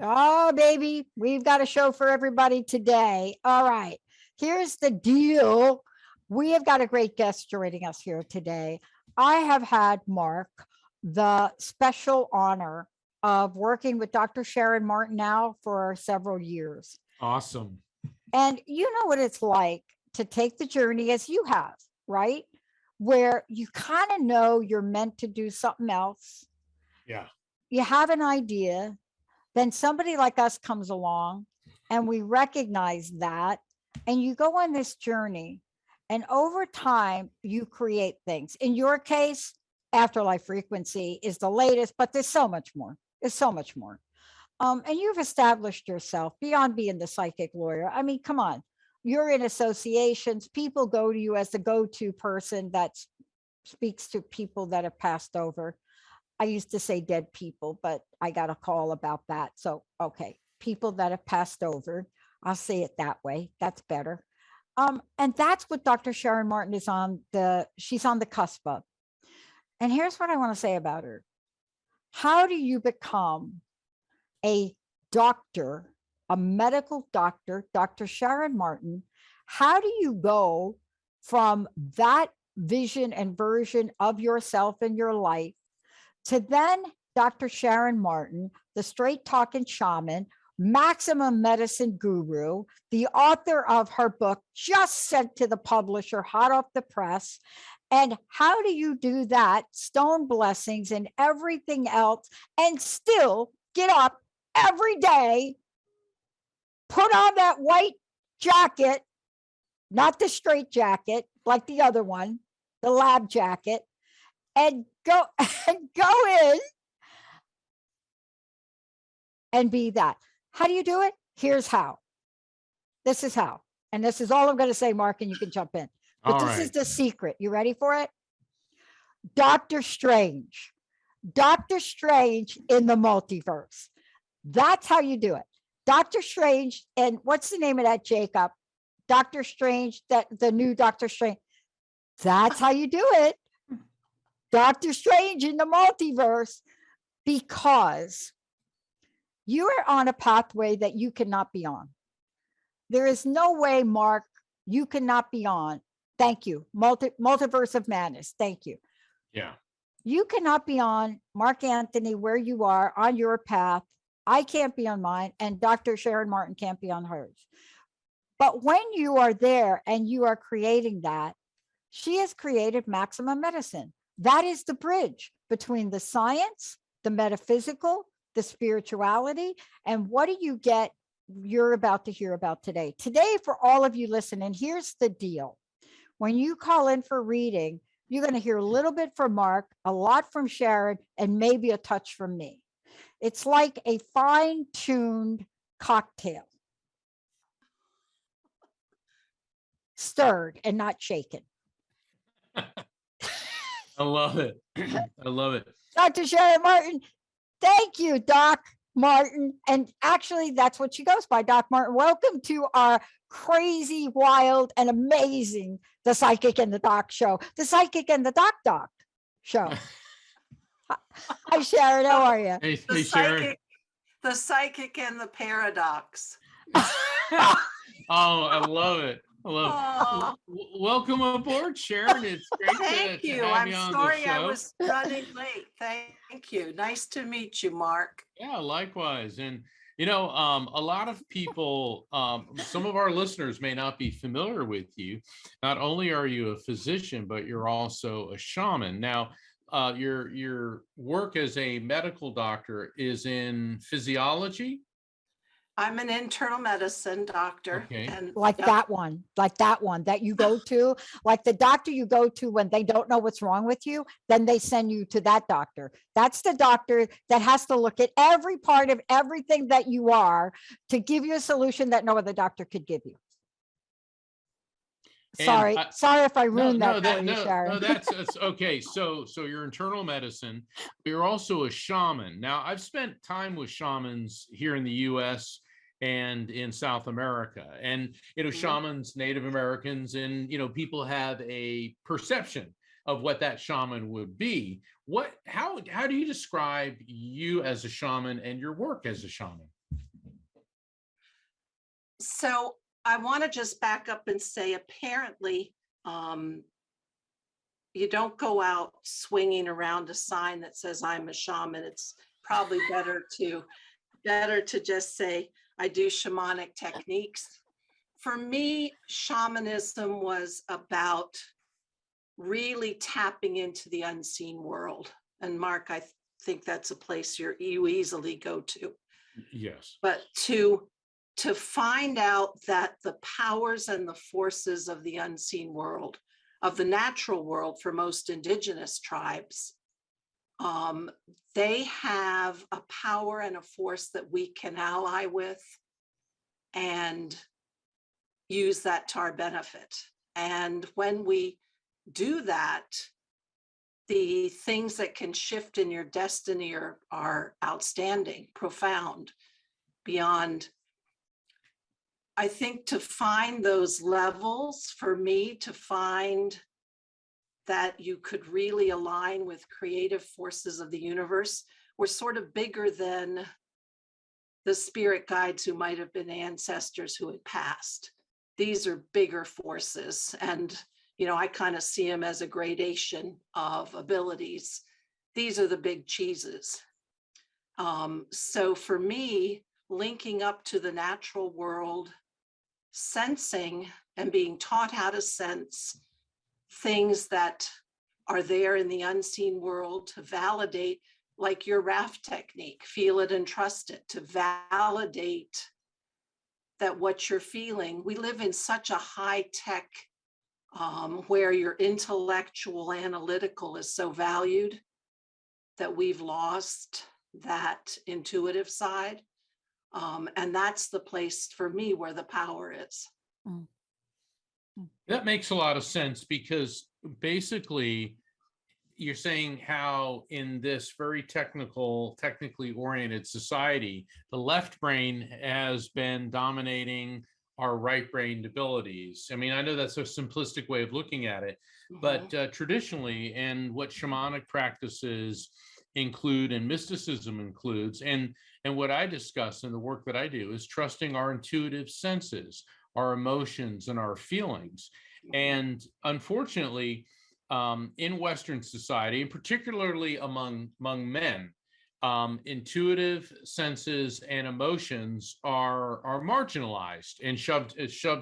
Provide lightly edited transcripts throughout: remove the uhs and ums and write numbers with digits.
Oh, baby, we've got a show for everybody today. All right, here's the deal. We have got a great guest joining us here today. I have had Mark the special honor of working with Dr. Sharon Martin now for several years. Awesome. And you know what it's like to take the journey as you have, right? Where you kind of know you're meant to do something else. Yeah. You have an idea, then somebody like us comes along and we recognize that, and you go on this journey, and over time you create things. In your case, afterlife frequency is the latest, but there's so much more. There's so much more. And you've established yourself beyond being the psychic lawyer. I mean, come on, you're in associations. People go to you as the go-to person that speaks to people that have passed over. I used to say dead people, but I got a call about that. So, okay, people that have passed over. I'll say it that way. That's better. And that's what Dr. Sharon Martin is she's on the cusp of. And here's what I want to say about her. How do you become a doctor, a medical doctor, Dr. Sharon Martin? How do you go from that vision and version of yourself in your life to then Dr. Sharon Martin, the straight talking shaman, maximum medicine guru, the author of her book just sent to the publisher, hot off the press? And how do you do that, stone blessings and everything else, and still get up every day, put on that white jacket, not the straight jacket like the other one, the lab jacket, and go in and be that? How do you do it? Here's how. This is how. And this is all I'm going to say, Mark, and you can jump in. But All this right. is the secret. You ready for it? Doctor Strange. Doctor Strange in the multiverse. That's how you do it. Doctor Strange, and what's the name of that, Jacob? Doctor Strange, that the new Doctor Strange. That's how you do it. Doctor Strange in the multiverse, because you are on a pathway that you cannot be on. There is no way, Mark, you cannot be on. Thank you. Multiverse of madness. Thank you. Yeah. You cannot be on, Mark Anthony, where you are on your path. I can't be on mine, and Dr. Sharon Martin can't be on hers. But when you are there and you are creating that, she has created maximum medicine. That is the bridge between the science, the metaphysical, the spirituality, and what do you get? You're about to hear about today. Today, for all of you listening, here's the deal. When you call in for reading, you're going to hear a little bit from Mark, a lot from Sharon, and maybe a touch from me. It's like a fine-tuned cocktail, stirred and not shaken. I love it. I love it. Dr. Sharon Martin, thank you, Doc Martin. And actually, that's what she goes by, Doc Martin. Welcome to our crazy, wild, and amazing The Psychic and the Doc show, The Psychic and the Doc show. Hi, Sharon. How are you? Hey, Sharon. The psychic and the paradox. Oh, I love it. I love it. Welcome aboard, Sharon. It's great Thank to you. have I'm you on sorry the show. I was running late. Thank you. Nice to meet you, Mark. Yeah, likewise. And a lot of people, some of our listeners may not be familiar with you. Not only are you a physician, but you're also a shaman. Now, your work as a medical doctor is in physiology. I'm an internal medicine doctor. Okay. And like that one that you go to, like the doctor you go to when they don't know what's wrong with you, then they send you to that doctor. That's the doctor that has to look at every part of everything that you are to give you a solution that no other doctor could give you. Sorry if I ruined that for you, Sharon. No, that's okay. So you're internal medicine, but you're also a shaman. Now, I've spent time with shamans here in the U.S. and in South America, and shamans, Native Americans, and people have a perception of what that shaman would be. How do you describe you as a shaman and your work as a shaman? So I want to just back up and say, apparently, um, you don't go out swinging around a sign that says I'm a shaman. It's probably better to just say I do shamanic techniques. For me, shamanism was about really tapping into the unseen world. And Mark, I think that's a place you easily go to. Yes. But to find out that the powers and the forces of the unseen world, of the natural world for most indigenous tribes, they have a power and a force that we can ally with and use that to our benefit. And when we do that, the things that can shift in your destiny are outstanding, profound, beyond. I think to find those levels, for me to find that you could really align with creative forces of the universe were sort of bigger than the spirit guides who might have been ancestors who had passed. These are bigger forces. And, I kind of see them as a gradation of abilities. These are the big cheeses. So for me, linking up to the natural world, sensing and being taught how to sense things that are there in the unseen world, to validate, like your raft technique, feel it and trust it, to validate that what you're feeling. We live in such a high tech where your intellectual analytical is so valued that we've lost that intuitive side. And that's the place for me where the power is. Mm. That makes a lot of sense, because basically you're saying how in this very technically oriented society, the left brain has been dominating our right brain abilities. I mean, I know that's a simplistic way of looking at it, but traditionally, and what shamanic practices include and mysticism includes, and what I discuss in the work that I do, is trusting our intuitive senses, our emotions, and our feelings. And unfortunately, in Western society, and particularly among men, intuitive senses and emotions are marginalized and shoved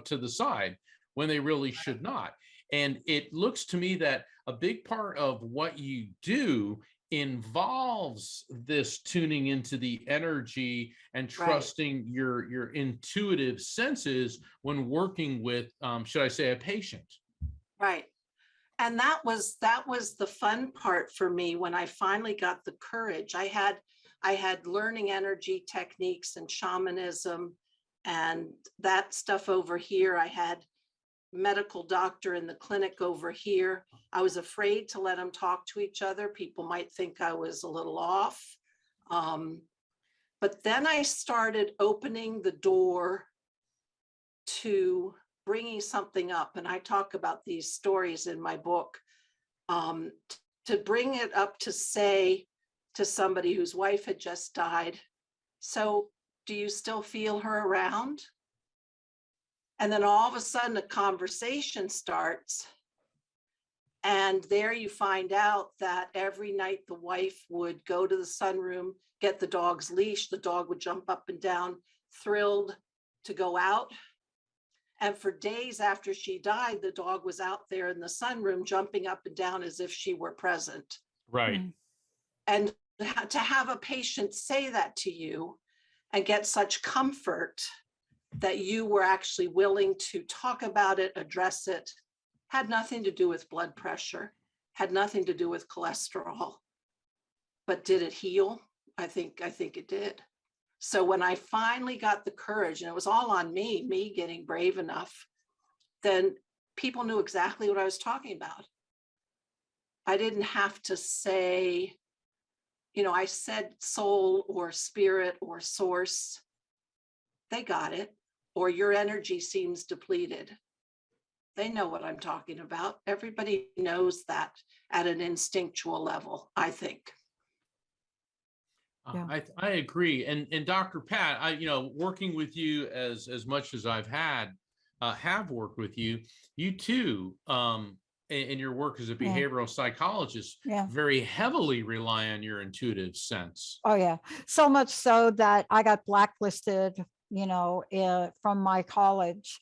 to the side when they really should not. And it looks to me that a big part of what you do involves this tuning into the energy and trusting your intuitive senses when working with, should I say, a patient. Right. And that was the fun part for me when I finally got the courage. I had learning energy techniques and shamanism and that stuff over here. I had medical doctor in the clinic over here. I was afraid to let them talk to each other. People might think I was a little off. But then I started opening the door to bringing something up. And I talk about these stories in my book, to bring it up to say to somebody whose wife had just died, so do you still feel her around? And then all of a sudden a conversation starts. And there you find out that every night the wife would go to the sunroom, get the dog's leash. The dog would jump up and down, thrilled to go out. And for days after she died, the dog was out there in the sunroom, jumping up and down as if she were present. Right. And to have a patient say that to you and get such comfort that you were actually willing to talk about it, address it, had nothing to do with blood pressure, had nothing to do with cholesterol. But did it heal? I think it did. So when I finally got the courage, and it was all on me getting brave enough, then people knew exactly what I was talking about. I didn't have to say, I said soul or spirit or source. They got it. Or your energy seems depleted. They know what I'm talking about. Everybody knows that at an instinctual level, I think. Yeah. I agree. And Dr. Pat, working with you as much as I've have worked with you, you too, in your work as a Yeah. behavioral psychologist, Yeah. very heavily rely on your intuitive sense. Oh yeah. So much so that I got blacklisted, from my college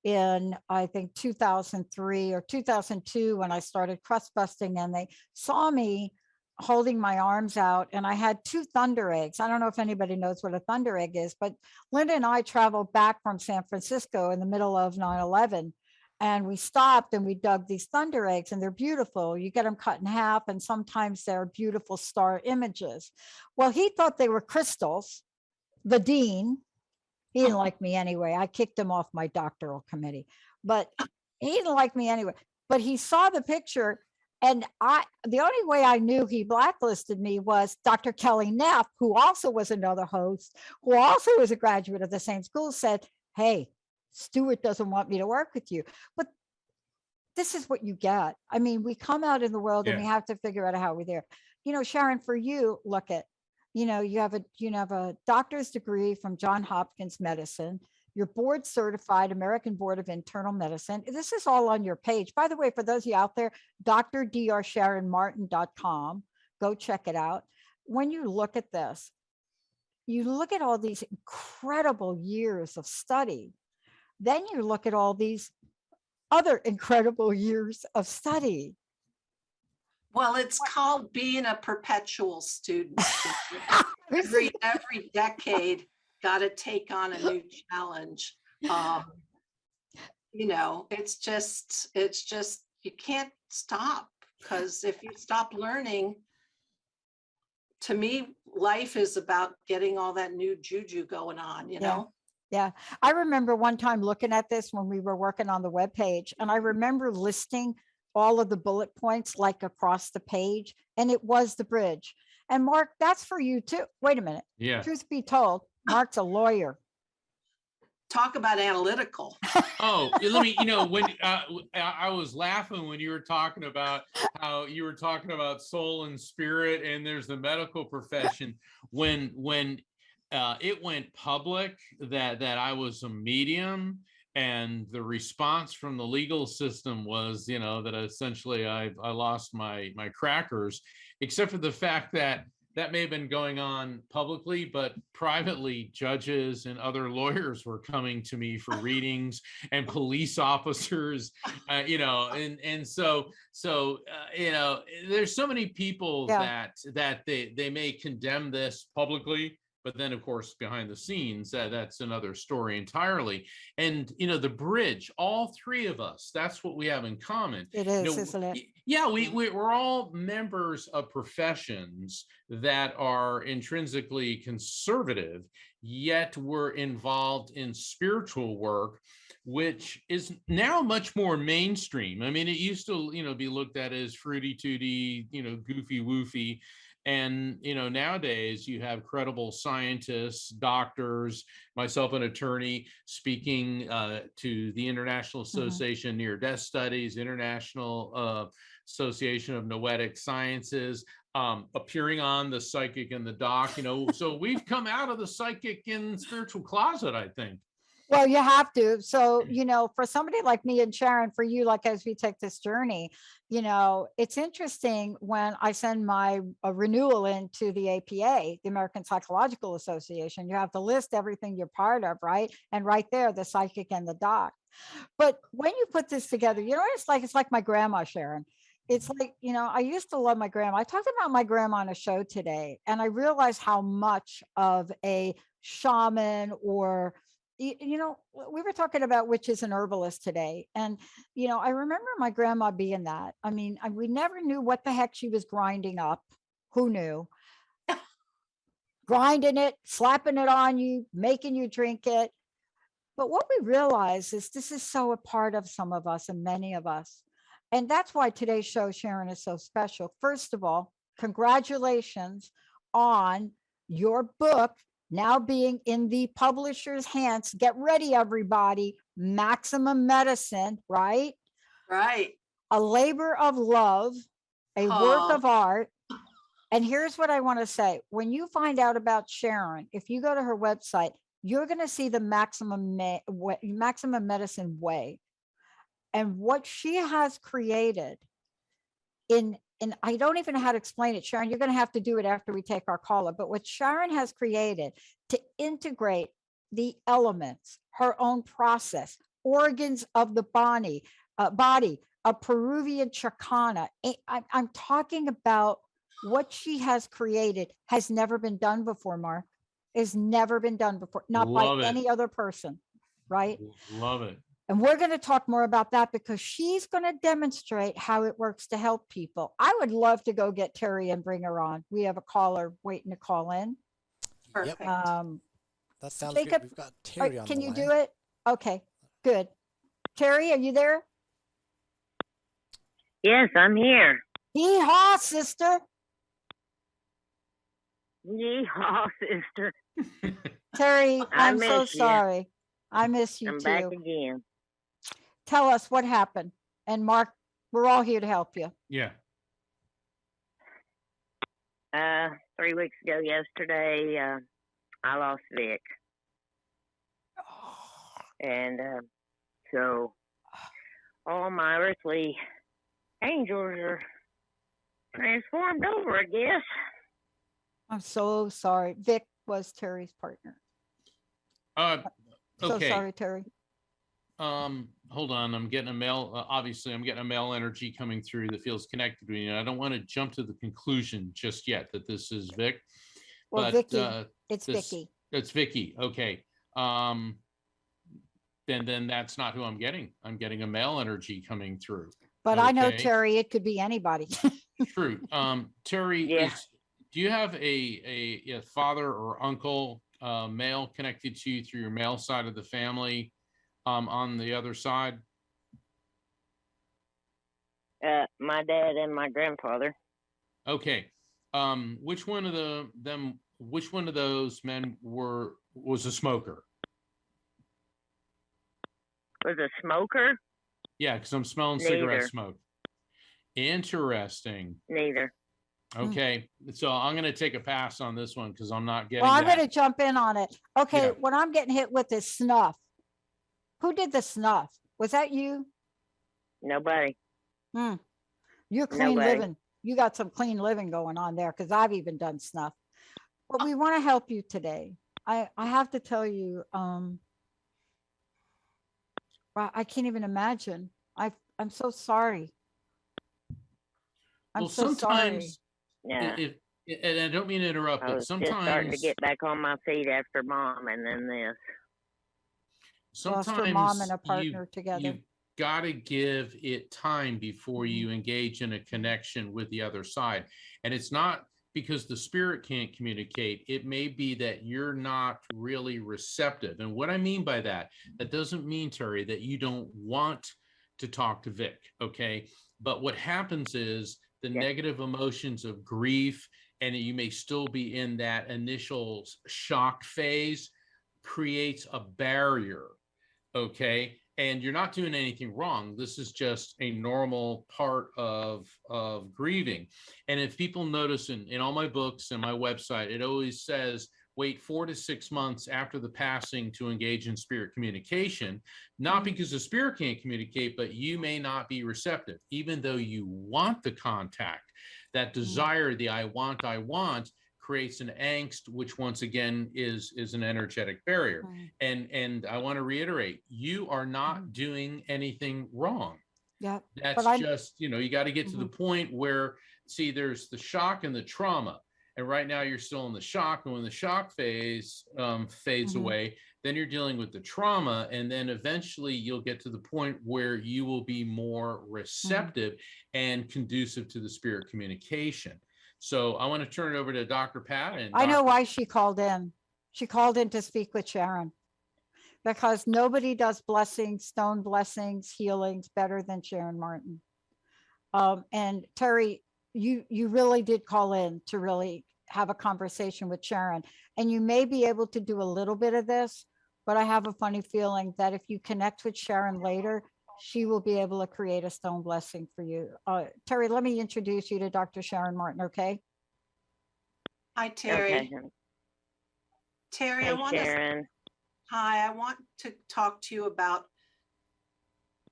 in, I think, 2003 or 2002, when I started crust busting, and they saw me holding my arms out, and I had two thunder eggs. I don't know if anybody knows what a thunder egg is, but Linda and I traveled back from San Francisco in the middle of 9/11, and we stopped and we dug these thunder eggs, and they're beautiful. You get them cut in half, and sometimes they're beautiful star images. Well, he thought they were crystals. The dean, he didn't like me anyway. I kicked him off my doctoral committee, but he didn't like me anyway. But he saw the picture, and the only way I knew he blacklisted me was Dr. Kelly Neff, who also was another host, who also was a graduate of the same school, said, "Hey, Stuart doesn't want me to work with you." But this is what you get. I mean, we come out in the world and we have to figure out how we're there. Sharon, for you, look at, you have a doctor's degree from Johns Hopkins Medicine. You're board certified, American Board of Internal Medicine. This is all on your page. By the way, for those of you out there, drdrsharonmartin.com, go check it out. When you look at this, you look at all these incredible years of study. Then you look at all these other incredible years of study. Well, it's called being a perpetual student. every decade, got to take on a new challenge. It's just you can't stop, because if you stop learning, to me, life is about getting all that new juju going on. Yeah. I remember one time looking at this when we were working on the webpage, and I remember listing all of the bullet points like across the page, and it was the bridge. And Mark, that's for you too. Wait a minute. Yeah. Truth be told, Mark's a lawyer. Talk about analytical. Oh, let me, when I was laughing when you were talking about how you were talking about soul and spirit, and there's the medical profession. When it went public that I was a medium, and the response from the legal system was, that essentially I lost my crackers, except for the fact that may have been going on publicly, but privately, judges and other lawyers were coming to me for readings, and police officers, and so there's so many people that they may condemn this publicly, but then of course behind the scenes, that's another story entirely. And the bridge, all three of us, that's what we have in common. It is, isn't it? Yeah, we're all members of professions that are intrinsically conservative, yet we're involved in spiritual work, which is now much more mainstream. I mean, it used to, be looked at as fruity tooty, goofy woofy. And, nowadays you have credible scientists, doctors, myself, an attorney, speaking to the International Association Near Death Studies, International Association of Noetic Sciences, appearing on The Psychic and the Doc, so we've come out of the psychic and spiritual closet, I think. Well, you have to. So, for somebody like me and Sharon, for you, like as we take this journey, it's interesting when I send my renewal into the APA, the American Psychological Association, you have to list everything you're part of, right? And right there, the psychic and the doc. But when you put this together, it's like my grandma, Sharon. It's like, I used to love my grandma. I talked about my grandma on a show today, and I realized how much of a shaman, or we were talking about witches and herbalists today. And, I remember my grandma being that. I mean, we never knew what the heck she was grinding up. Who knew? Grinding it, slapping it on you, making you drink it. But what we realize is this is so a part of some of us and many of us. And that's why today's show, Sharon, is so special. First of all, congratulations on your book now being in the publisher's hands. Get ready, everybody. Maximum Medicine, right? Right. A labor of love, a work of art. And here's what I want to say. When you find out about Sharon, if you go to her website, you're going to see the maximum medicine way. And what she has created and I don't even know how to explain it, Sharon, you're going to have to do it after we take our caller, but what Sharon has created to integrate the elements, her own process, organs of the body, a Peruvian Chicana. I'm talking about what she has created has never been done before, Mark. Has never been done before, not by Love it. any other person, right? Love it. And we're going to talk more about that because she's going to demonstrate how it works to help people. I would love to go get Terry and bring her on. We have a caller waiting to call in. Perfect. That sounds Jacob, good. We've got Terry on the can you line. do it? Okay, good. Terry, are you there? Yes, I'm here. Hee-haw, sister. Yeehaw, sister. Terry, I I'm so miss you. sorry. I miss you I'm too. back again. Tell us what happened. And Mark, we're all here to help you. Yeah. 3 weeks ago yesterday, I lost Vic. And so all my earthly angels are transformed over, I guess. I'm so sorry. Vic was Terry's partner. So Okay. sorry, Terry. Hold on. I'm getting a male. Obviously, I'm getting a male energy coming through that feels connected to me. And I don't want to jump to the conclusion just yet that this is Vic. Well, but Vicky, it's Vicky. It's Vicky. Okay. Then that's not who I'm getting. I'm getting a male energy coming through. But I know, Okay. Terry, it could be anybody. True. Terry, Yeah. do you have a father or uncle, male, connected to you through your male side of the family, on the other side? My dad and my grandfather. Okay. Which one of those men was a smoker? Was a smoker? Yeah, because I'm smelling Neither. cigarette smoke. Interesting. Neither. Okay, so I'm going to take a pass on this one because I'm not getting Well, I'm that. going to jump in on it. Okay, Yeah. what I'm getting hit with is snuff. Who did the snuff? Was that you? Nobody. You're clean Nobody. living. You got some clean living going on there because I've even done snuff. But we want to help you today. I have to tell you, I can't even imagine. I'm so sorry. I'm Well, so sorry. sometimes, Yeah. and I don't mean to interrupt, I but was just starting to sometimes, get back on my feet after Mom and then this. Lost her sometimes mom and a partner together. you've got to give it time before Mhm. you engage in a connection with the other side. And it's not because the spirit can't communicate. It may be that you're not really receptive. And what I mean by that doesn't mean, Terry, that you don't want to talk to Vic, okay? But what happens is the Yeah. negative emotions of grief, and you may still be in that initial shock phase, creates a barrier, okay? And you're not doing anything wrong. This is just a normal part of grieving. And if people notice in all my books and my website, it always says, wait 4 to 6 months after the passing to engage in spirit communication, not because the spirit can't communicate, but you may not be receptive, even though you want the contact. That desire, the I want, creates an angst, which once again is an energetic barrier. And I want to reiterate, you are not doing anything wrong. Yeah. That's just, you got to get to the point where, see, there's the shock and the trauma. And right now you're still in the shock. And when the shock phase fades away, then you're dealing with the trauma. And then eventually you'll get to the point where you will be more receptive and conducive to the spirit communication. So I want to turn it over to Dr. Pat. And I know Dr. why she called in. She called in to speak with Sharon because nobody does blessings, stone blessings, healings better than Sharon Martin. And Terry, you really did call in to really have a conversation with Sharon, and you may be able to do a little bit of this, but I have a funny feeling that if you connect with Sharon later, she will be able to create a stone blessing for you. Terry, let me introduce you to Dr. Sharon Martin, okay? Hi, Terry. Okay. Terry, I Hey, want to, Sharon. hi, I want to talk to you about,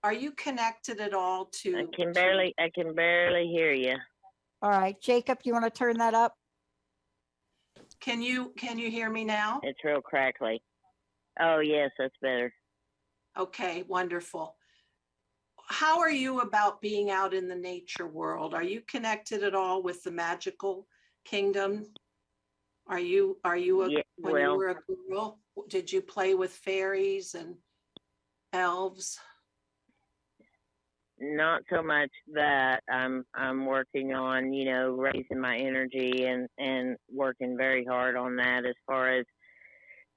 are you connected at all I to? can barely hear you. All right, Jacob, you want to turn that up? Can you hear me now? It's real crackly. Oh, yes, that's better. Okay, wonderful. How are you about being out in the nature world? Are you connected at all with the magical kingdom? Are you when you Well, were a girl, did you play with fairies and elves? not so much that. I'm working on, raising my energy and working very hard on that as far as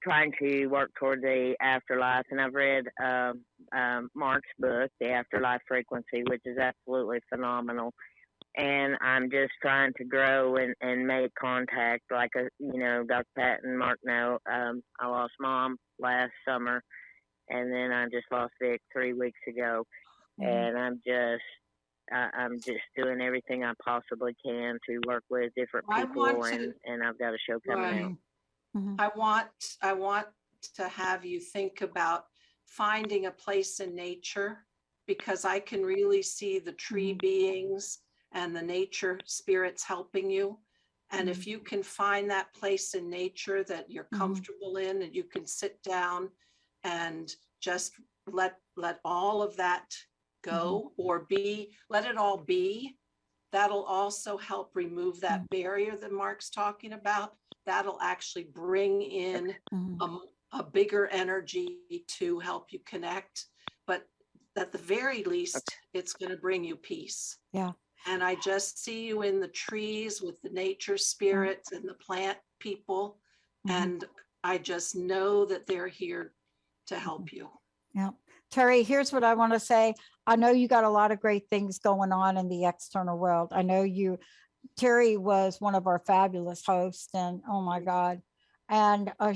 trying to work toward the afterlife. And I've read Mark's book, The Afterlife Frequency, which is absolutely phenomenal. And I'm just trying to grow and make contact. Like, Dr. Pat and Mark know, I lost Mom last summer, and then I just lost Vic 3 weeks ago. And I'm just doing everything I possibly can to work with different I people, want to- and I've got a show coming out. Mhm. I want to have you think about finding a place in nature, because I can really see the tree beings and the nature spirits helping you. And if you can find that place in nature that you're comfortable in, and you can sit down and just let all of that go, or let it all be, that'll also help remove that barrier that Mark's talking about. That'll actually bring in a bigger energy to help you connect. But at the very least, it's going to bring you peace. Yeah. And I just see you in the trees with the nature spirits and the plant people. And I just know that they're here to help you. Yeah. Terry, here's what I want to say. I know you got a lot of great things going on in the external world. I know Terry was one of our fabulous hosts, and oh my God. And I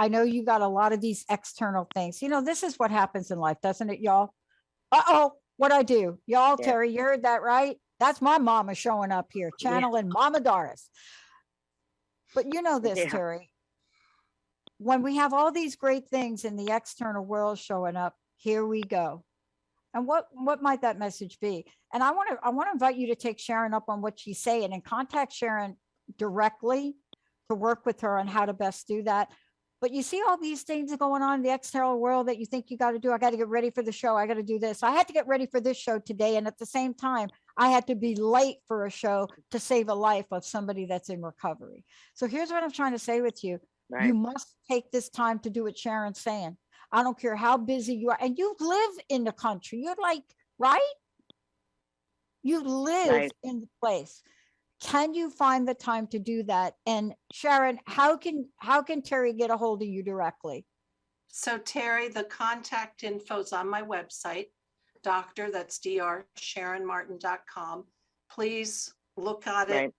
know you got a lot of these external things. This is what happens in life, doesn't it, y'all? Uh-oh, what I do? Y'all, Yeah. Terry, you heard that right? That's my mama showing up here, channeling Mama Doris. But you know this, Yeah. Terry, when we have all these great things in the external world showing up, here we go. And what might that message be? And I want to invite you to take Sharon up on what she's saying and contact Sharon directly to work with her on how to best do that. But you see all these things going on in the external world that you think you got to do. I got to get ready for the show. I got to do this. I had to get ready for this show today. And at the same time, I had to be late for a show to save a life of somebody that's in recovery. So here's what I'm trying to say with you. Right. You must take this time to do what Sharon's saying. I don't care how busy you are. And you live in the country. You're like, right? You live Right. in the place. Can you find the time to do that? And Sharon, how can Terry get a hold of you directly? So Terry, the contact info is on my website, that's drsharonmartin.com. Please look at it, Right.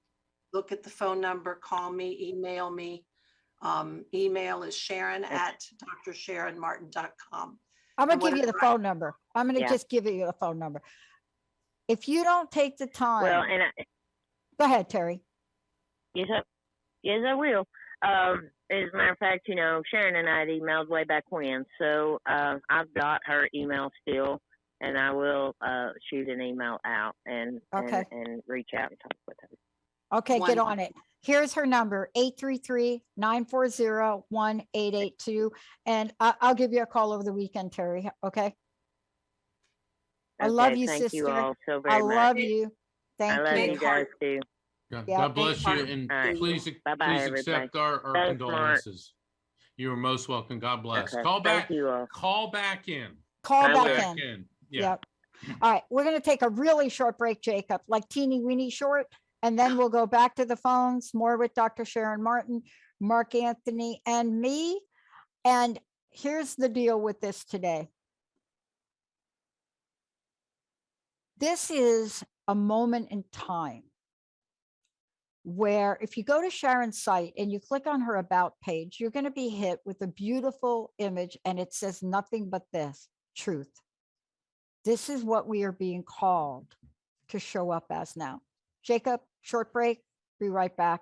look at the phone number, call me, email me. Email is sharon@drsharonmartin.com. I'm going And to give you the whatever phone number. I'm going to Yeah. just give you the phone number. If you don't take the time, Well, and go ahead, Terry. yes, I will. As a matter of fact, Sharon and I had emailed way back when, so I've got her email still, and I will shoot an email out and reach out and talk with her. Okay, get on it. Here's her number, 833-940-1882. And I'll give you a call over the weekend, Terry. Okay. I love you, thank sister. you all so very I much. love you. Thank I love you. you guys too. God, Yeah. God bless you, Big and heart to you. please Bye-bye, accept our Thanks, condolences. You are most welcome. God bless. Okay. Call back. Thank you all. Call back in. Call I back will. in. Yeah. Yep. All right. We're going to take a really short break, Jacob, like teeny weeny short. And then we'll go back to the phones, more with Dr. Sharon Martin, Mark Anthony, and me. And here's the deal with this today. This is a moment in time where if you go to Sharon's site and you click on her about page, you're going to be hit with a beautiful image, and it says nothing but this: truth. This is what we are being called to show up as now. Jacob, short break. Be right back.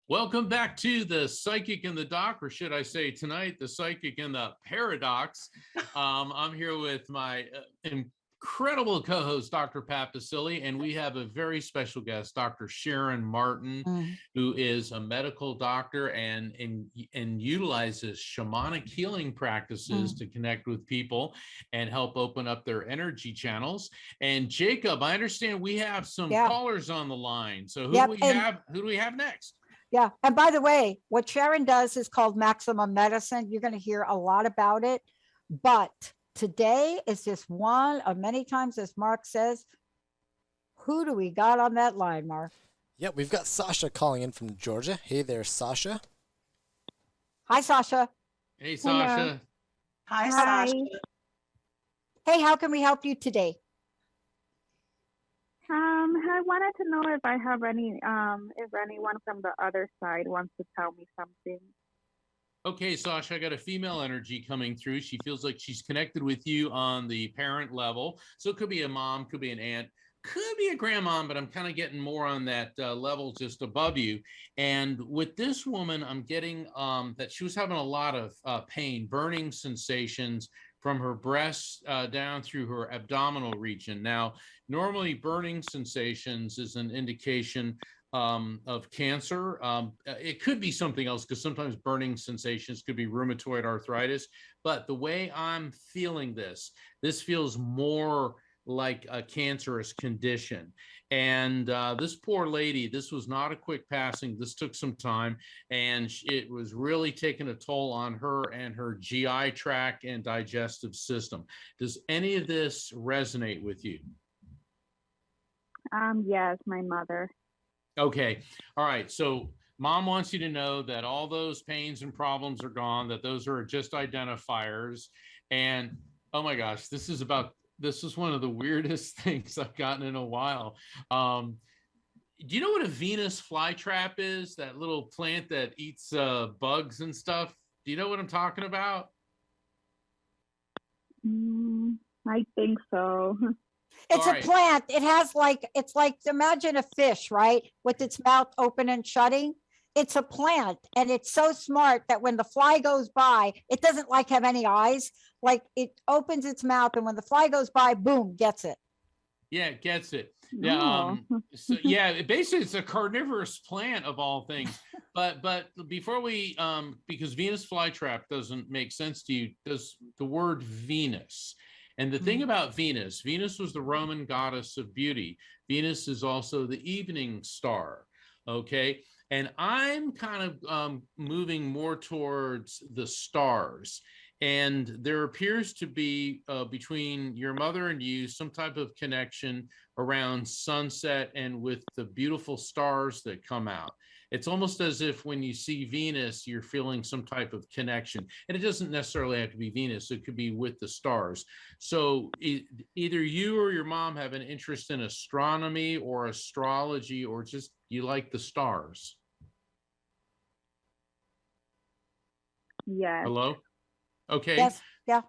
Welcome back to the Psychic and the Doc, or should I say tonight, the Psychic and the Paradox. I'm here with my incredible co-host, Dr. Pat Baccili, and we have a very special guest, Dr. Sharon Martin, who is a medical doctor and utilizes shamanic healing practices to connect with people and help open up their energy channels. And Jacob, I understand we have some callers on the line. So who do we have next? Yeah. And by the way, what Sharon does is called maximum medicine. You're going to hear a lot about it. But today is just one of many times, as Mark says. Who do we got on that line, Mark? Yeah, we've got Sasha calling in from Georgia. Hey there, Sasha. Hi, Sasha. Hey, Sasha. Hello. Hi, Hi. Sasha. Hey, how can we help you today? I wanted to know if I have if anyone from the other side wants to tell me something. Okay, Sasha, I got a female energy coming through. She feels like she's connected with you on the parent level. So it could be a mom, could be an aunt, could be a grandmom, but I'm kind of getting more on that level just above you. And with this woman, I'm getting that she was having a lot of pain, burning sensations from her breasts down through her abdominal region. Now, normally burning sensations is an indication of cancer. It could be something else, because sometimes burning sensations could be rheumatoid arthritis. But the way I'm feeling this feels more like a cancerous condition. And this poor lady, this was not a quick passing. This took some time, and it was really taking a toll on her and her GI tract and digestive system. Does any of this resonate with you? Yes, my mother. Okay. All right. So mom wants you to know that all those pains and problems are gone, that those are just identifiers. And oh my gosh, this is one of the weirdest things I've gotten in a while. Do you know what a Venus flytrap is? That little plant that eats bugs and stuff. Do you know what I'm talking about? I think so. It's All a right. plant. It has it's like, imagine a fish, right? With its mouth open and shutting. It's a plant, and it's so smart that when the fly goes by, it doesn't have any eyes. Like, it opens its mouth, and when the fly goes by, boom, gets it. Yeah, it gets it. Oh. Yeah. So yeah, basically it's a carnivorous plant of all things. But before we because Venus flytrap doesn't make sense to you, does the word Venus. And the thing about Venus was the Roman goddess of beauty. Venus is also the evening star. Okay. And I'm kind of moving more towards the stars. And there appears to be between your mother and you some type of connection around sunset and with the beautiful stars that come out. It's almost as if when you see Venus, you're feeling some type of connection. And it doesn't necessarily have to be Venus. It could be with the stars. So either you or your mom have an interest in astronomy or astrology, or just you like the stars. Yes. Hello? Okay. Yes. Yeah.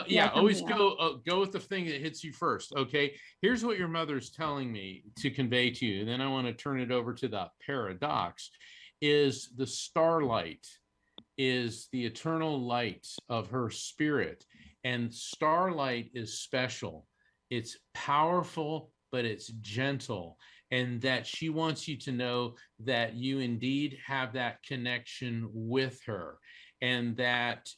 Yeah. Always something go with the thing that hits you first. Okay. Here's what your mother's telling me to convey to you. And then I want to turn it over to the paradox. Is the starlight is the eternal light of her spirit. And starlight is special. It's powerful, but it's gentle. And that she wants you to know that you indeed have that connection with her. And that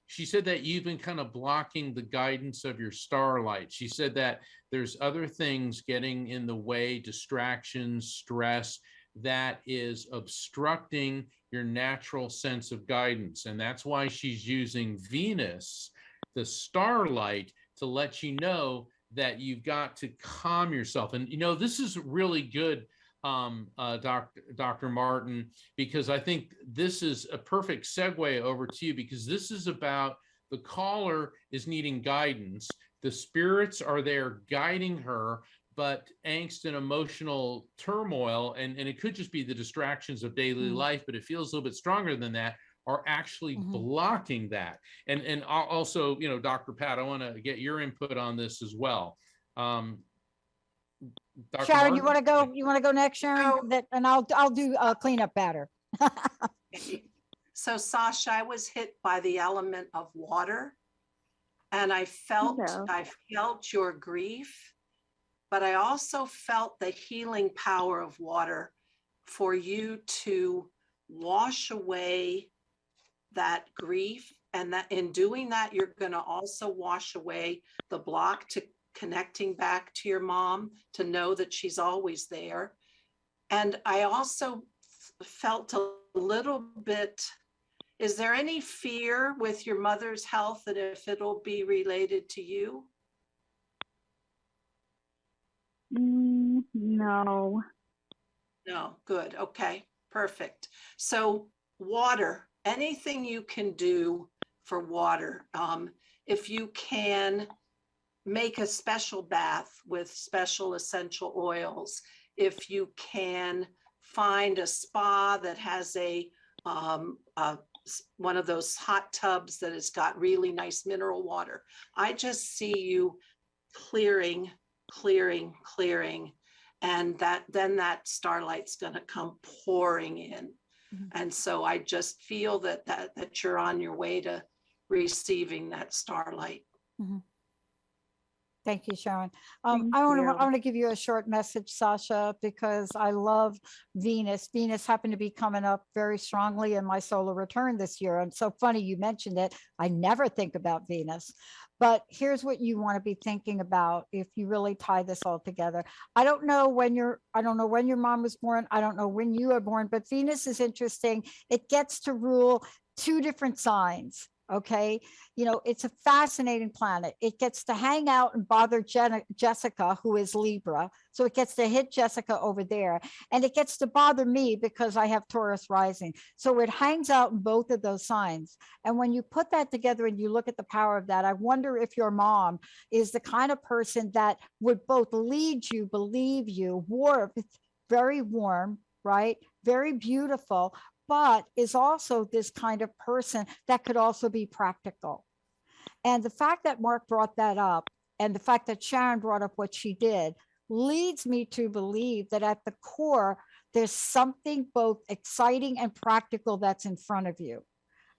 she said that you've been kind of blocking the guidance of your starlight. She said that there's other things getting in the way, distractions, stress, that is obstructing your natural sense of guidance. And that's why she's using Venus, the starlight, to let you know that you've got to calm yourself. And, this is really good, Dr. Martin, because I think this is a perfect segue over to you, because this is about the caller is needing guidance. The spirits are there guiding her, but angst and emotional turmoil, and it could just be the distractions of daily life, but it feels a little bit stronger than that, are actually blocking that. And also, Dr. Pat, I want to get your input on this as well. Dr. Sharon, you Martin? want to go? You want to go next, Sharon? So- That, and I'll do cleanup batter. So Sasha, I was hit by the element of water, and I felt your grief, but I also felt the healing power of water for you to wash away that grief. And that in doing that, you're going to also wash away the block to connecting back to your mom, to know that she's always there. And I also felt a little bit, is there any fear with your mother's health that if it'll be related to you? No. No, good. Okay, perfect. So water, anything you can do for water. If you can make a special bath with special essential oils, if you can find a spa that has one of those hot tubs that has got really nice mineral water. I just see you clearing, and then that starlight's going to come pouring in. Mhm. And so I just feel that you're on your way to receiving that starlight. Thank you, Sharon. Thank I you. want to give you a short message, Sasha, because I love Venus. Venus happened to be coming up very strongly in my solar return this year. And so funny you mentioned it. I never think about Venus, but here's what you want to be thinking about if you really tie this all together. I don't know when your mom was born. I don't know when you were born, but Venus is interesting. It gets to rule two different signs. Okay. You know, it's a fascinating planet. It gets to hang out and bother Jessica, who is Libra. So it gets to hit Jessica over there, and it gets to bother me because I have Taurus rising. So it hangs out in both of those signs. And when you put that together and you look at the power of that, I wonder if your mom is the kind of person that would both lead you, believe you, warm, very warm, right? Very beautiful, but is also this kind of person that could also be practical. And the fact that Mark brought that up, and the fact that Sharon brought up what she did, leads me to believe that at the core, there's something both exciting and practical that's in front of you.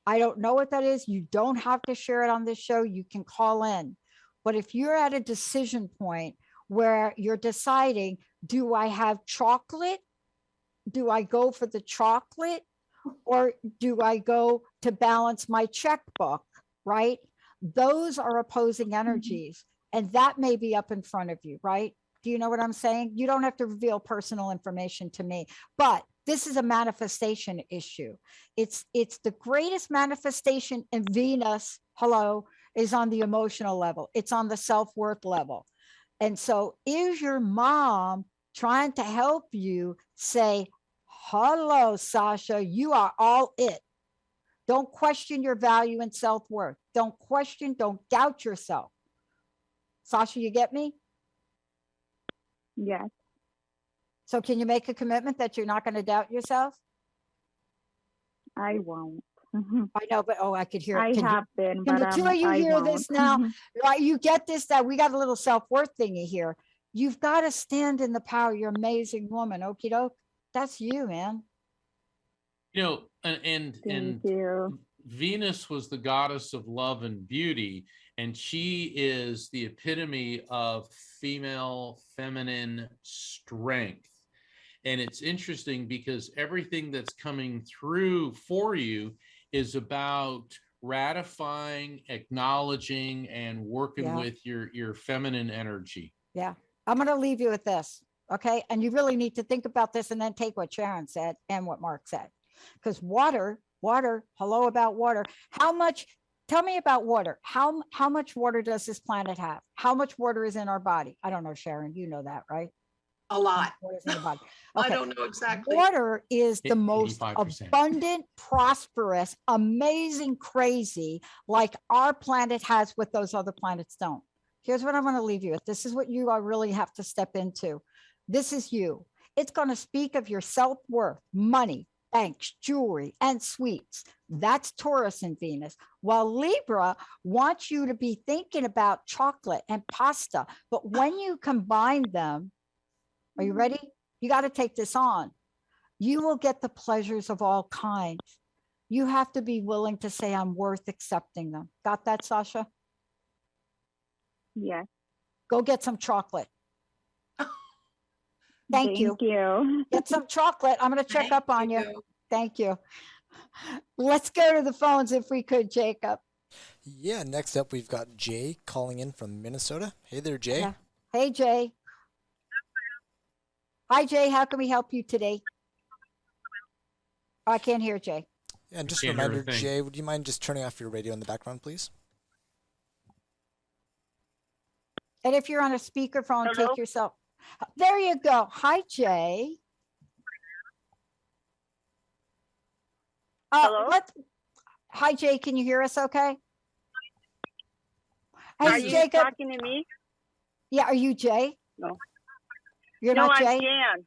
I don't know what that is. You don't have to share it on this show. You can call in. But if you're at a decision point where you're deciding, do I have chocolate? Do I go for the chocolate? Or do I go to balance my checkbook, right? Those are opposing energies, and that may be up in front of you, right? Do you know what I'm saying? You don't have to reveal personal information to me, but this is a manifestation issue. It's the greatest manifestation in Venus, hello, is on the emotional level. It's on the self-worth level. And so is your mom trying to help you say, hello, Sasha, you are all it. Don't question your value and self-worth. Don't question, don't doubt yourself. Sasha, you get me? Yes, So can you make a commitment that you're not going to doubt yourself? I won't. I know, but I could hear it. I Can have been, can but the two of you I hear won't. this now? Right, you get this, that we got a little self-worth thingy here. You've got to stand in the power. You're an amazing woman. Okie doke. That's you, man. You know, and Thank you. Venus was the goddess of love and beauty, and she is the epitome of female feminine strength. And it's interesting because everything that's coming through for you is about ratifying, acknowledging, and working Yeah. with your feminine energy. Yeah. I'm going to leave you with this. Okay. And you really need to think about this and then take what Sharon said and what Mark said. Because water, hello about water. How much, tell me about water. How much water does this planet have? How much water is in our body? I don't know, Sharon, you know that, right? A lot. What is in the body? I Okay. don't know exactly. Water is the most 85%. abundant, prosperous, amazing, crazy, like our planet has what those other planets don't. Here's what I'm going to leave you with. This is what you really have to step into. This is you. It's going to speak of your self-worth, money, banks, jewelry, and sweets. That's Taurus and Venus. While Libra wants you to be thinking about chocolate and pasta. But when you combine them, Are you ready? You got to take this on. You will get the pleasures of all kinds. You have to be willing to say, I'm worth accepting them. Got that, Sasha? Yes. Go get some chocolate. Thank you. Get some chocolate. I'm going to check up on you. Thank you. Let's go to the phones if we could, Jacob. Yeah, next up we've got Jay calling in from Minnesota. Hey there, Jay. Yeah. Hey, Jay. Hi, Jay. How can we help you today? Oh, I can't hear Jay. Yeah, and just a Can't hear a reminder, thing. Jay, would you mind just turning off your radio in the background, please? And if you're on a speakerphone, Hello? take yourself. There you go. Hi, Jay. Hello? Hi, Jay. Can you hear us okay? Are Hey, you Jacob. talking to me? Yeah, are you Jay? No. You're No, not I'm Jay? Jan.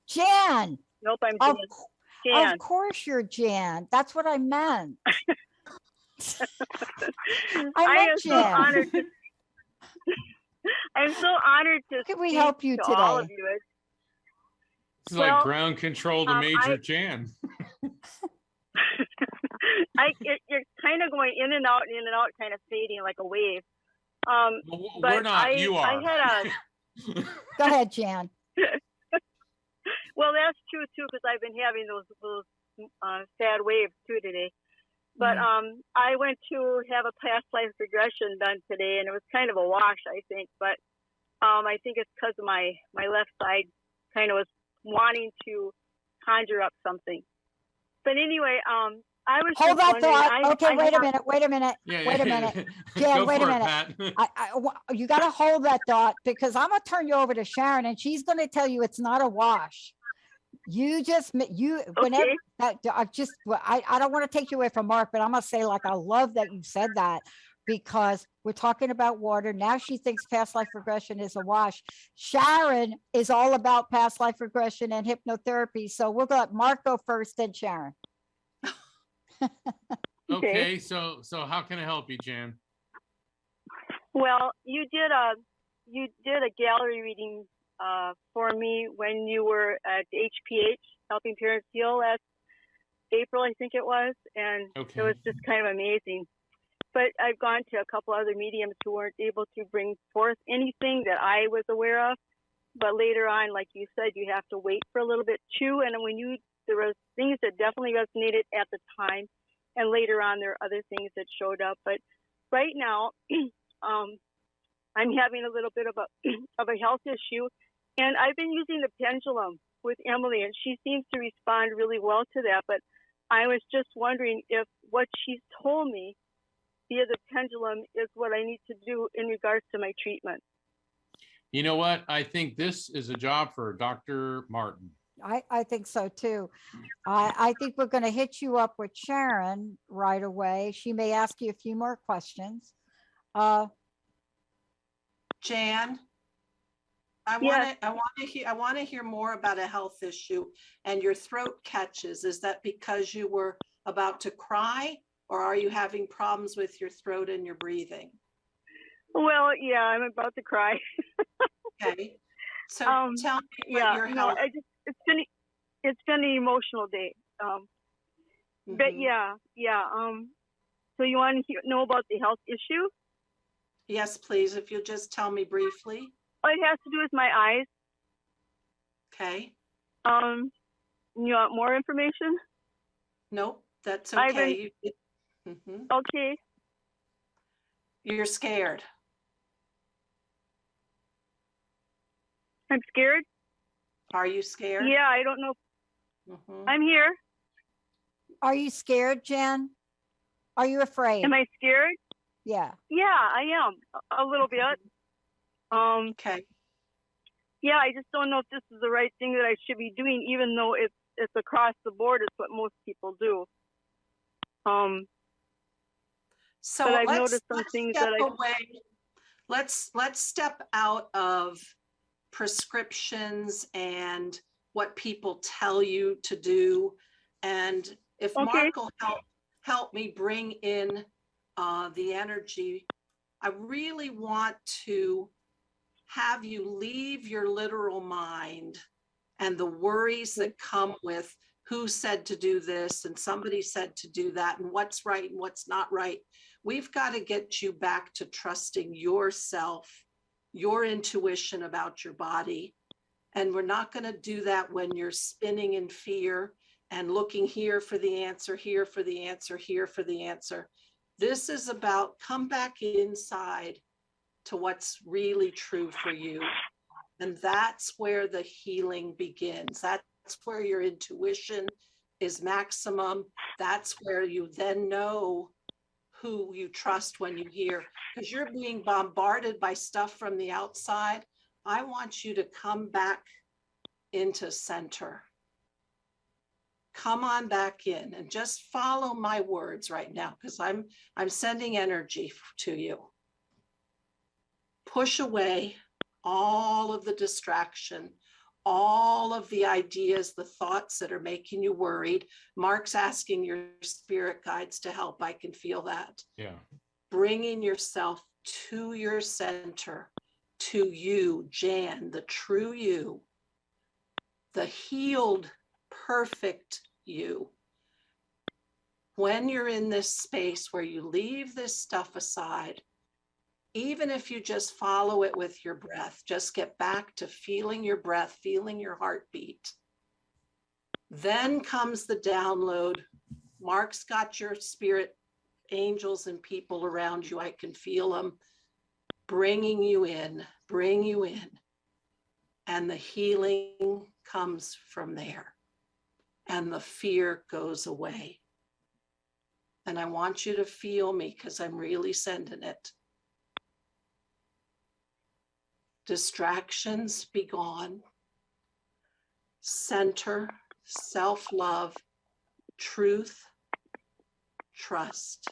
Jan. Nope, I'm Of, Jan. of course you're Jan. That's what I meant. I meant am so Jan. honored to. I'm so honored to. How can we speak help you to all of today? you. This is Well, like ground control to Major Jan. You're kind of going in and out, kind of fading like a wave. But We're not. You are. I had Go ahead, Jan. well, that's true too, because I've been having those sad waves too today. But I went to have a past life regression done today, and it was kind of a wash, I think. But I think it's because of my left side kind of was wanting to conjure up something. But anyway, I was Hold just that wondering. thought. Okay, wait a minute. Wait a minute. Yeah, Wait a yeah. minute. Jan, Go wait for a it, minute. Pat. You got to hold that thought because I'm going to turn you over to Sharon and she's going to tell you it's not a wash. Whenever Okay. I don't want to take you away from Mark, but I'm going to say, like, I love that you said that because we're talking about water. Now she thinks past life regression is a wash. Sharon is all about past life regression and hypnotherapy. So we'll let Mark go first, then Sharon. Okay, so how can I help you, Jan? Well, you did a gallery reading for me when you were at HPH, Helping Parents Heal, last April, I think it was, and Okay. it was just kind of amazing. But I've gone to a couple other mediums who weren't able to bring forth anything that I was aware of. But later on, like you said, you have to wait for a little bit too. And there was things that definitely resonated at the time, and later on there are other things that showed up. But right now, I'm having a little bit of a health issue, and I've been using the pendulum with Emily, and she seems to respond really well to that. But I was just wondering if what she's told me via the pendulum is what I need to do in regards to my treatment. You know what? I think this is a job for Dr. Martin. I think so too. I think we're going to hit you up with Sharon right away. She may ask you a few more questions. Jan, I want to hear more about a health issue and your throat catches. Is that because you were about to cry, or are you having problems with your throat and your breathing? Well, yeah, I'm about to cry. Okay. So tell me what your health. It's been an emotional day. But yeah. So you want to know about the health issue? Yes, please. If you'll just tell me briefly. Oh, it has to do with my eyes. Okay. You want more information? Nope, that's okay. Okay. You're scared. I'm scared. Are you scared? Yeah, I don't know. I'm here. Are you scared, Jan? Are you afraid? Am I scared? Yeah. Yeah, I am a little bit. Okay. Yeah, I just don't know if this is the right thing that I should be doing, even though it's across the board. It's what most people do. So but I've let's noticed some things that let's step out of prescriptions and what people tell you to do. And if Mark will help me bring in the energy, I really want to have you leave your literal mind and the worries that come with who said to do this and somebody said to do that and what's right and what's not right. We've got to get you back to trusting yourself, your intuition about your body. And we're not going to do that when you're spinning in fear and looking here for the answer, here for the answer, here for the answer. This is about come back inside to what's really true for you. And that's where the healing begins. That's where your intuition is maximum. That's where you then know who you trust when you hear, because you're being bombarded by stuff from the outside. I want you to come back into center. Come on back in and just follow my words right now, because I'm sending energy to you. Push away all of the distraction, all of the ideas, the thoughts that are making you worried. Mark's asking your spirit guides to help. I can feel that. Yeah. Bringing yourself to your center, to you, Jan, the true you, the healed, perfect you. When you're in this space where you leave this stuff aside, even if you just follow it with your breath, just get back to feeling your breath, feeling your heartbeat. Then comes the download. Mark's got your spirit angels and people around you. I can feel them bringing you in, bring you in. And the healing comes from there. And the fear goes away. And I want you to feel me because I'm really sending it. Distractions be gone. Center, self-love, truth, trust.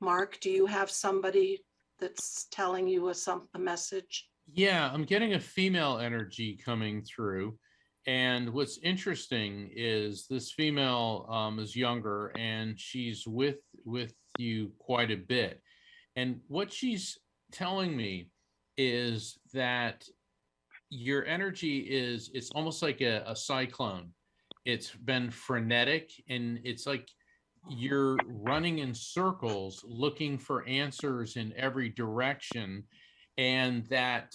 Mark, do you have somebody that's telling you a message? Yeah, I'm getting a female energy coming through. And what's interesting is this female is younger and she's with you quite a bit. And what she's telling me is that your energy is, it's almost like a cyclone. It's been frenetic and it's like you're running in circles looking for answers in every direction. And that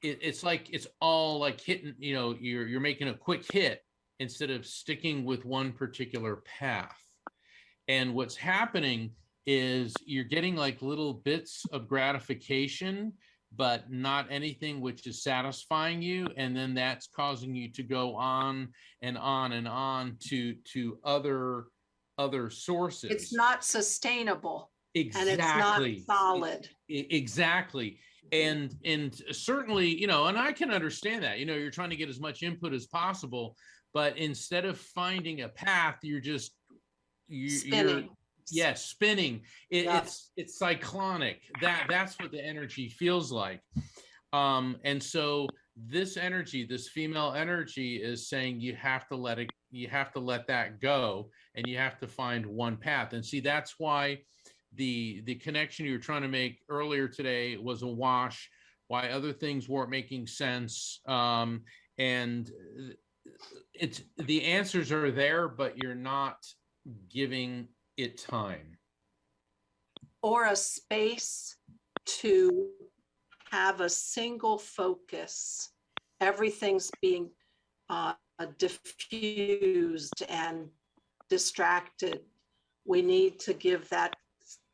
it's like it's all like hitting, you know, you're making a quick hit instead of sticking with one particular path. And what's happening is you're getting like little bits of gratification, but not anything which is satisfying you. And then that's causing you to go on and on and on to other sources. It's not sustainable. Exactly. And it's not solid. Exactly. And certainly, you know, and I can understand that, you know, you're trying to get as much input as possible, but instead of finding a path, you're just Spinning. Spinning. It's cyclonic. That's what the energy feels like. And so this energy, this female energy is saying you have to let that go, and you have to find one path. And see, that's why the connection you were trying to make earlier today was a wash, why other things weren't making sense. And it's, the answers are there, but you're not giving it time. Or a space to have a single focus. Everything's being diffused and distracted. We need to give that,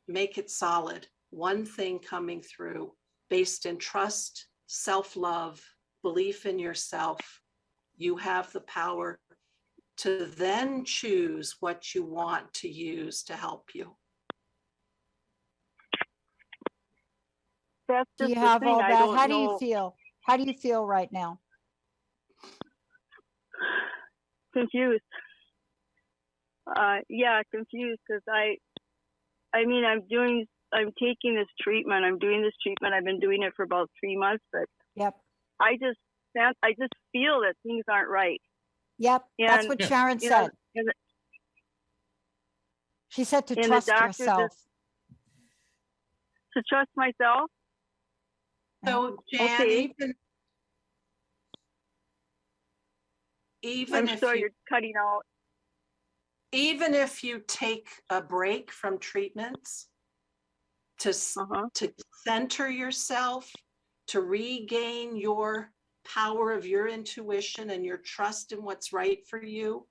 make it solid. One thing coming through based in trust, self-love, belief in yourself. You have the power to then choose what you want to use to help you. That's Do just you the have thing. all I that? don't How do know. you feel? How do you feel right now? Confused. Yeah, confused because I mean, I'm taking this treatment. I'm doing this treatment. I've been doing it for about 3 months, but Yep. I just feel that things aren't right. Yep. That's And, what Yeah. Sharon you know, said. She said to And the trust doctor yourself. to trust myself. So Jan, Okay. even I'm if sorry, you you're cutting out. even if you take a break from treatments to center yourself, to regain your power of your intuition and your trust in what's right for you,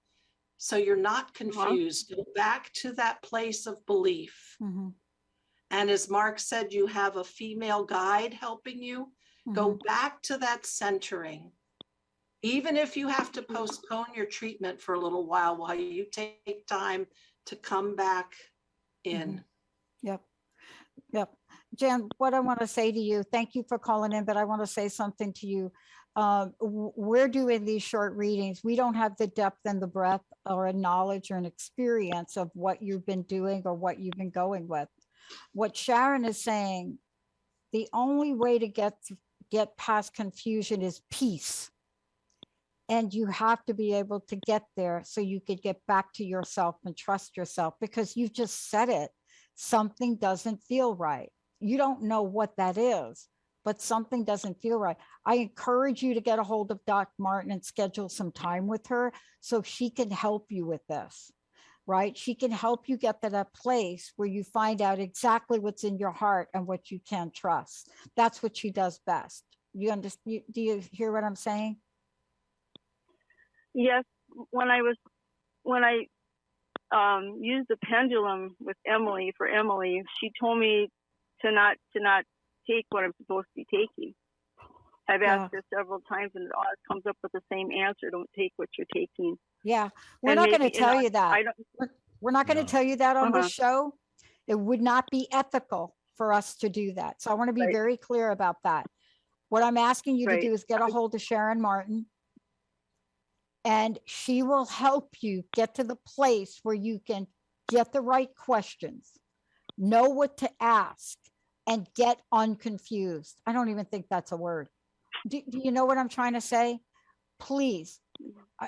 so you're not confused, go back to that place of belief. Mm-hmm. And as Mark said, you have a female guide helping you. Go back to that centering. Even if you have to postpone your treatment for a little while you take time to come back in. Yep. Yep. Jan, what I want to say to you, thank you for calling in, but I want to say something to you. We're doing these short readings. We don't have the depth and the breadth or a knowledge or an experience of what you've been doing or what you've been going with. What Sharon is saying, the only way to get past confusion is peace. And you have to be able to get there so you could get back to yourself and trust yourself, because you just said it. Something doesn't feel right. You don't know what that is, but something doesn't feel right. I encourage you to get a hold of Doc Martin and schedule some time with her so she can help you with this, right? She can help you get to that place where you find out exactly what's in your heart and what you can trust. That's what she does best. You understand? Do you hear what I'm saying? Yes, when I used the pendulum with Emily, she told me to not take what I'm supposed to be taking. I've asked her several times, and it always comes up with the same answer: don't take what you're taking. Yeah, we're not going to tell you that. I don't. We're not going to tell you that on this show. It would not be ethical for us to do that. So I want to be very clear about that. What I'm asking you to do is get a hold of Sharon Martin, and she will help you get to the place where you can get the right questions, know what to ask, and get unconfused. I don't even think that's a word. Do you know what I'm trying to say? Please.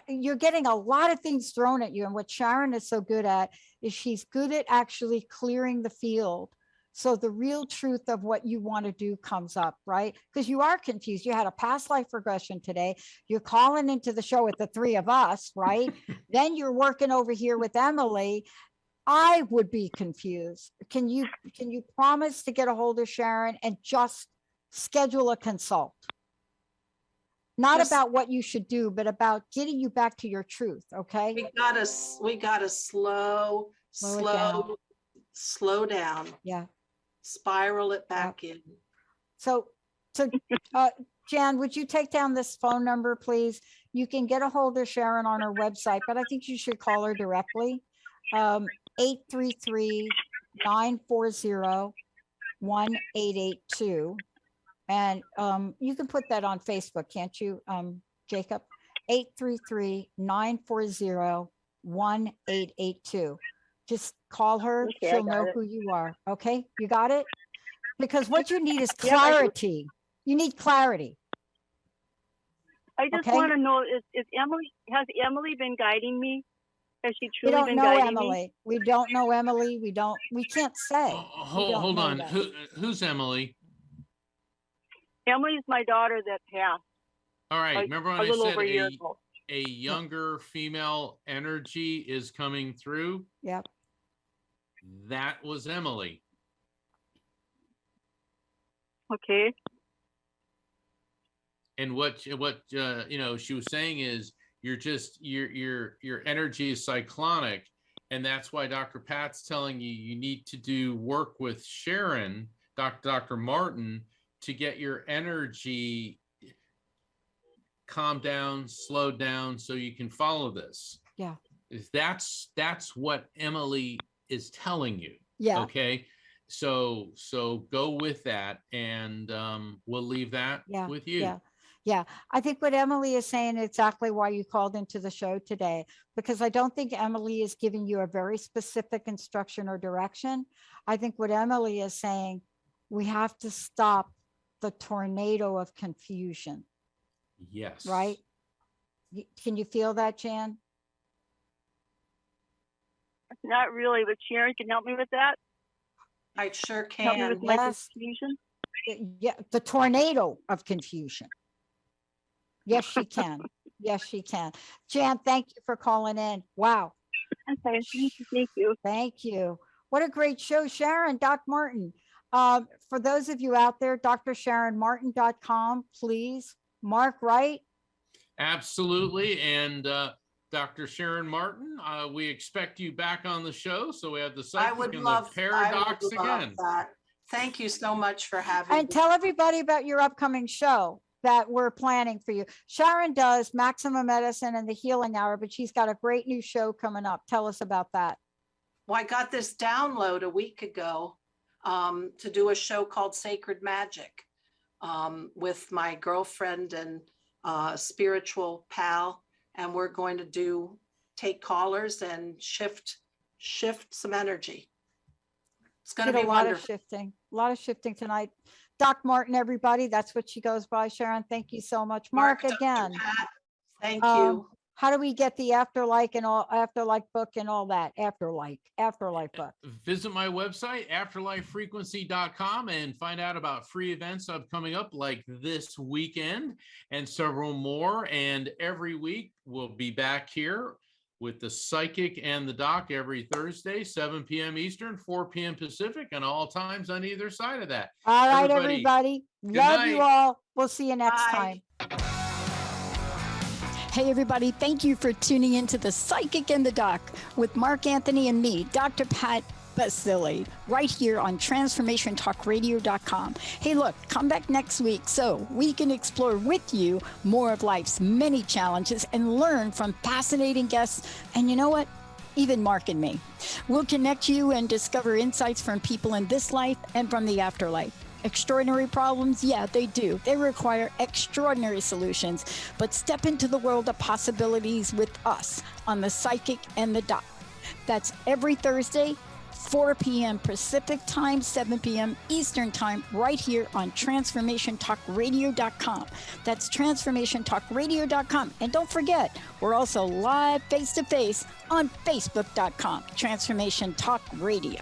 You're getting a lot of things thrown at you. And what Sharon is so good at is she's good at actually clearing the field. So the real truth of what you want to do comes up, right? Because you are confused. You had a past life regression today. You're calling into the show with the three of us, right? Then you're working over here with Emily. I would be confused. Can you promise to get a hold of Sharon and just schedule a consult? Not about what you should do, but about getting you back to your truth. Okay. We gotta slow down. Yeah. Spiral it back in. So Jan, would you take down this phone number, please? You can get a hold of Sharon on her website, but I think you should call her directly. 833-940-1882. And you can put that on Facebook, can't you, Jacob? 833-940-1882. Just call her. Okay, she'll know who you are. Okay, you got it? Because what you need is clarity. You need clarity. I just want to know, has Emily been guiding me? Has she truly been guiding me? We don't know Emily. We can't say. Hold on. Who's Emily? Emily's my daughter that passed. All right. Remember when I said a Yep. younger female energy is coming through? Yep. That was Emily. Okay. And what she was saying is your energy is cyclonic, and that's why Dr. Pat's telling you need to do work with Sharon, Dr. Martin, to get your energy calmed down, slowed down, so you can follow this. Yeah. That's what Emily is telling you. Yeah. Okay. So go with that, and we'll leave that with you. Yeah. Yeah. I think what Emily is saying is exactly why you called into the show today, because I don't think Emily is giving you a very specific instruction or direction. I think what Emily is saying, we have to stop the tornado of confusion. Yes. Right? Can you feel that, Jan? Not really, but Sharon can help me with that. I sure Help me can. with my Yes. confusion. Yeah, the tornado of confusion. Yes, she can. Yes, she can. Jan, thank you for calling in. Wow. Okay, thank you. Thank you. What a great show, Sharon, Doc Martin. For those of you out there, drsharonmartin.com, please. Mark, right? Absolutely. And Dr. Sharon Martin, we expect you back on the show. So we have the I psychic would and love, the I paradox would love again. that. Thank you so much for having And me. tell everybody about your upcoming show that we're planning for you. Sharon does Maximum Medicine and the Healing Hour, but she's got a great new show coming up. Tell us about that. Well, I got this download a week ago to do a show called Sacred Magic with my girlfriend and spiritual pal. And we're going to take callers and shift some energy. It's going to Did be a lot wonderful. of shifting tonight. Doc Martin, everybody, that's what she goes by. Sharon, thank you so much. Mark, Dr. again. Pat, thank you. How do we get the Afterlife and all Afterlife book and all that? Afterlife book. Visit my website, afterlifefrequency.com, and find out about free events I'm coming up like this weekend and several more. And every week we'll be back here with the psychic and the doc every Thursday, 7 p.m. Eastern, 4 p.m. Pacific, and all times on either side of that. All right, everybody. Love you night. all. We'll see you next Bye. time. Hey, everybody, thank you for tuning into The Psychic and the Doc with Mark Anthony and me, Dr. Pat Baccili, right here on TransformationTalkRadio.com. Hey, look, come back next week so we can explore with you more of life's many challenges and learn from fascinating guests. And you know what? Even Mark and me. We'll connect you and discover insights from people in this life and from the afterlife. Extraordinary problems? Yeah, they do. They require extraordinary solutions. But step into the world of possibilities with us on The Psychic and the Doc. That's every Thursday, 4 p.m. Pacific Time, 7 p.m. Eastern Time, right here on TransformationTalkRadio.com. That's TransformationTalkRadio.com. And don't forget, we're also live face-to-face on Facebook.com, Transformation Talk Radio.